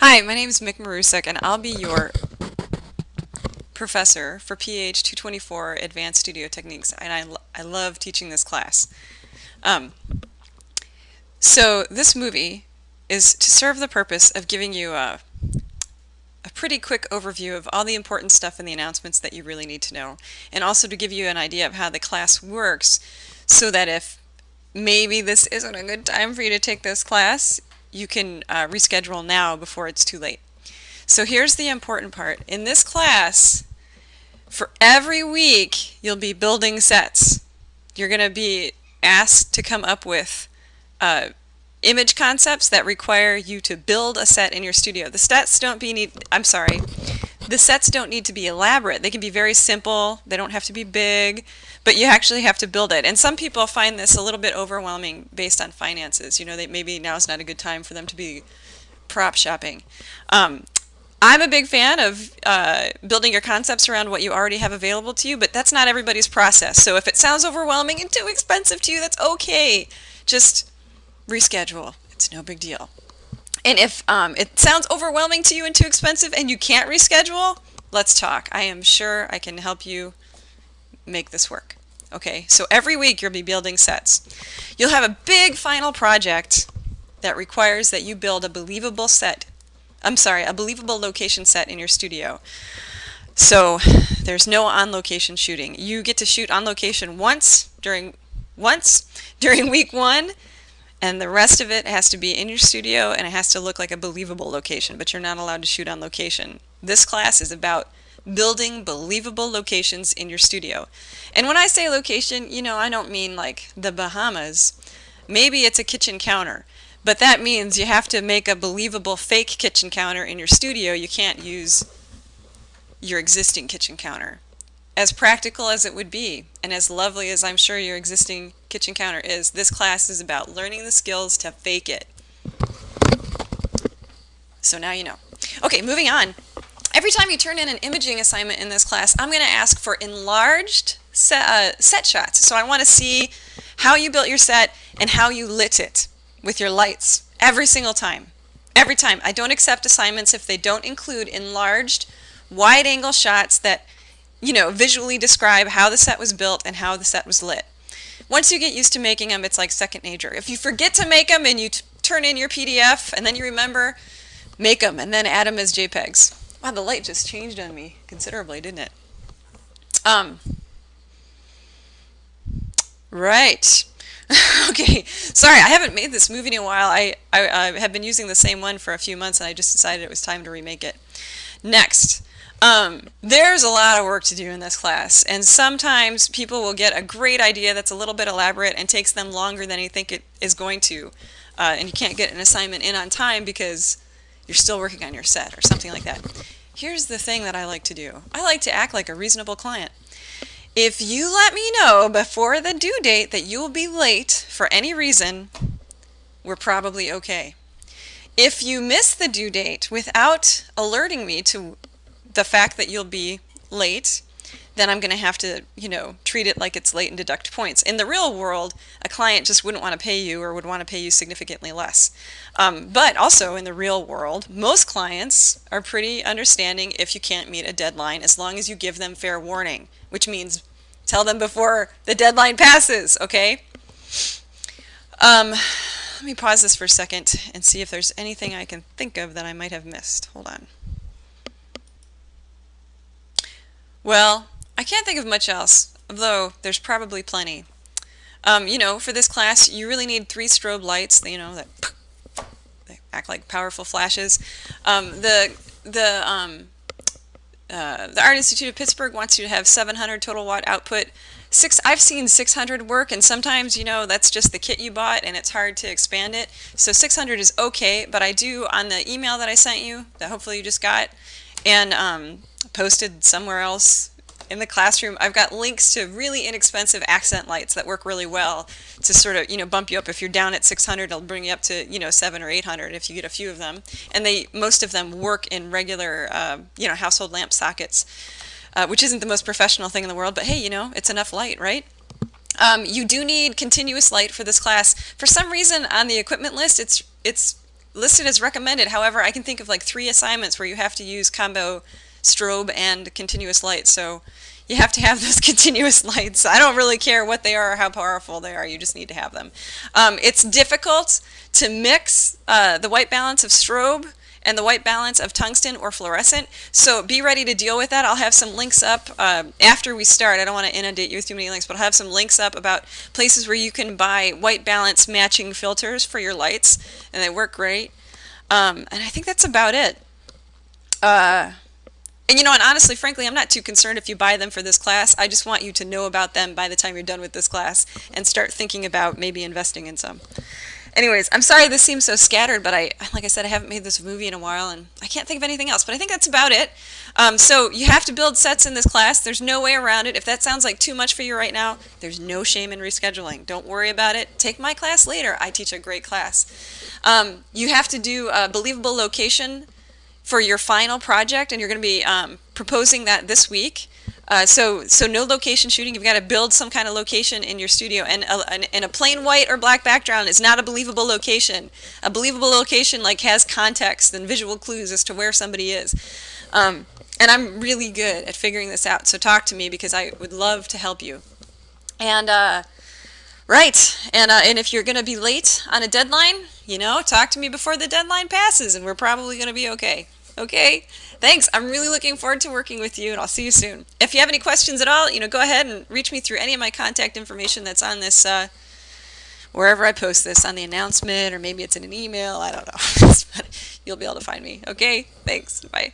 Hi, my name is Mick Marusek, and I'll be your professor for Ph224 Advanced Studio Techniques, and I love teaching this class. Um, so this movie is to serve the purpose of giving you a pretty quick overview of all the important stuff in the announcements that you really need to know, and also to give you an idea of how the class works so that if maybe this isn't a good time for you to take this class, you can reschedule now before it's too late. So here's the important part. In this class, for every week, you'll be building sets. You're going to be asked to come up with image concepts that require you to build a set in your studio. The sets don't need to be elaborate. They can be very simple. They don't have to be big, but you actually have to build it. And some people find this a little bit overwhelming based on finances. You know, maybe now is not a good time for them to be prop shopping. I'm a big fan of building your concepts around what you already have available to you, but that's not everybody's process. So if it sounds overwhelming and too expensive to you, that's okay. Just reschedule. It's no big deal. And if it sounds overwhelming to you and too expensive and you can't reschedule, let's talk. I am sure I can help you make this work. Okay, so every week you'll be building sets. You'll have a big final project that requires that you build a believable location set in your studio. So there's no on-location shooting. You get to shoot on location once during week one, and the rest of it has to be in your studio and it has to look like a believable location, but you're not allowed to shoot on location. This class is about building believable locations in your studio. And when I say location, you know, I don't mean like the Bahamas. Maybe it's a kitchen counter. But that means you have to make a believable fake kitchen counter in your studio. You can't use your existing kitchen counter. As practical as it would be, and as lovely as I'm sure your existing kitchen counter is, this class is about learning the skills to fake it. So now you know. Okay, moving on. Every time you turn in an imaging assignment in this class, I'm going to ask for enlarged set shots. So I want to see how you built your set and how you lit it with your lights every single time. Every time. I don't accept assignments if they don't include enlarged, wide-angle shots that, you know, visually describe how the set was built and how the set was lit. Once you get used to making them, it's like second nature. If you forget to make them and you turn in your PDF and then you remember, make them and then add them as JPEGs. Wow, the light just changed on me considerably, didn't it? Right. Okay, sorry, I haven't made this movie in a while. I have been using the same one for a few months and I just decided it was time to remake it. Next, there's a lot of work to do in this class, and sometimes people will get a great idea that's a little bit elaborate and takes them longer than you think it is going to, and you can't get an assignment in on time because you're still working on your set or something like that. Here's the thing that I like to do. I like to act like a reasonable client. If you let me know before the due date that you will be late for any reason, we're probably okay. If you miss the due date without alerting me to the fact that you'll be late, then I'm going to have to, you know, treat it like it's late and deduct points. In the real world, a client just wouldn't want to pay you or would want to pay you significantly less. But also in the real world, most clients are pretty understanding if you can't meet a deadline as long as you give them fair warning, which means tell them before the deadline passes, okay? Let me pause this for a second and see if there's anything I can think of that I might have missed. Hold on. Well, I can't think of much else, although there's probably plenty. You know, for this class, you really need 3 strobe lights, you know, that they act like powerful flashes. The Art Institute of Pittsburgh wants you to have 700 total watt output. I've seen 600 work, and sometimes, you know, that's just the kit you bought and it's hard to expand it. So 600 is okay, but I do, on the email that I sent you, that hopefully you just got, and posted somewhere else in the classroom, I've got links to really inexpensive accent lights that work really well to sort of, you know, bump you up. If you're down at 600, it'll bring you up to, you know, 700 or 800 if you get a few of them. And most of them work in regular, you know, household lamp sockets, which isn't the most professional thing in the world, but hey, you know, it's enough light, right? You do need continuous light for this class. For some reason on the equipment list, it's listed as recommended. However, I can think of like 3 assignments where you have to use combo strobe and continuous light. So you have to have those continuous lights. I don't really care what they are or how powerful they are. You just need to have them. It's difficult to mix the white balance of strobe and the white balance of tungsten or fluorescent. So be ready to deal with that. I'll have some links up after we start. I don't want to inundate you with too many links, but I'll have some links up about places where you can buy white balance matching filters for your lights, and they work great. And I think that's about it. And and honestly, frankly, I'm not too concerned if you buy them for this class. I just want you to know about them by the time you're done with this class and start thinking about maybe investing in some. Anyways, I'm sorry this seems so scattered, but like I said, I haven't made this movie in a while, and I can't think of anything else, but I think that's about it. So you have to build sets in this class. There's no way around it. If that sounds like too much for you right now, there's no shame in rescheduling. Don't worry about it. Take my class later. I teach a great class. You have to do a believable location for your final project, and you're going to be proposing that this week. So no location shooting. You've got to build some kind of location in your studio, and a plain white or black background is not a believable location. A believable location has context and visual clues as to where somebody is. And I'm really good at figuring this out, so talk to me because I would love to help you. And right, and if you're going to be late on a deadline, talk to me before the deadline passes, and we're probably going to be okay. Okay, thanks. I'm really looking forward to working with you, and I'll see you soon. If you have any questions at all, go ahead and reach me through any of my contact information that's on this, wherever I post this, on the announcement, or maybe it's in an email. I don't know, but you'll be able to find me. Okay, thanks. Bye.